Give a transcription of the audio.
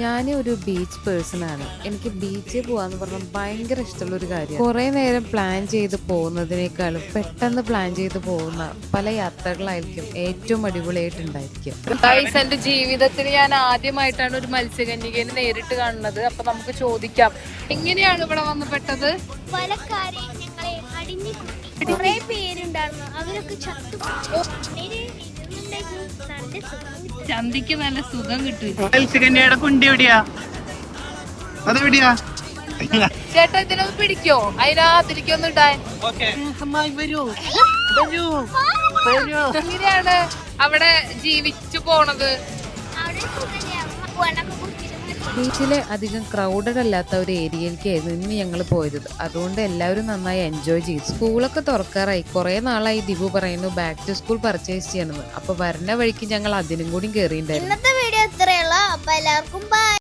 ഞാൻ ഒരു beach person ആണ്. എനിക്ക് ബീച്ചിൽ പോവാന്ന് പറഞ്ഞാൽ ഭയങ്കര ഇഷ്ടമുള്ള ഒരു കാര്യമാണ്. കുറേ നേരം പ്ലാൻ ചെയ്ത് പോകുന്നതിനേക്കാളും പെട്ടെന്ന് പ്ലാൻ ചെയ്ത് പോകുന്ന പല യാത്രകളായിരിക്കും ഏറ്റവും അടിപൊളിയായിട്ടുണ്ടായിരിക്കും. എന്റെ ജീവിതത്തിൽ ഞാൻ ആദ്യമായിട്ടാണ് ഒരു മത്സ്യകന്യകനെ നേരിട്ട് കാണുന്നത്. അപ്പൊ നമുക്ക് ചോദിക്കാം, എങ്ങനെയാണ് ഇവിടെ വന്ന് പെട്ടത്? പലക്കാരെ ഞങ്ങളെ അടിഞ്ഞു കുത്തി കുറെ പേരുണ്ടായിരുന്നു, അവരൊക്കെ ചത്തു. ചന്തിക്ക് നല്ല സുഖം കിട്ടും. മത്സ്യകന്യയുടെ കുണ്ടി എവിടെയാ? അതെവിടെയാ? ചേട്ടാ ഇതിനൊന്ന് പിടിക്കോ? അതിനകത്തിരിക്കൊന്നും ഇടാൻ. എങ്ങനെയാണ് അവിടെ ജീവിച്ചു പോണത്? ബീച്ചിലെ അധികം ക്രൗഡഡ് അല്ലാത്ത ഒരു ഏരിയയിലേക്കായിരുന്നു ഇന്ന് ഞങ്ങൾ പോയത്. അതുകൊണ്ട് എല്ലാവരും നന്നായി എൻജോയ് ചെയ്തു. സ്കൂളൊക്കെ തുറക്കാറായി. കുറെ നാളായി ദിബു പറയുന്നു ബാക്ക് ടു സ്കൂൾ പർച്ചേസ് ചെയ്യണമെന്ന്. അപ്പൊ വരുന്ന വഴിക്ക് ഞങ്ങൾ അതിനും കൂടി കയറിയിട്ടുണ്ടായിരുന്നു. ഇന്നത്തെ വീഡിയോ ഇത്രയുള്ള. അപ്പൊ എല്ലാവർക്കും ബൈ.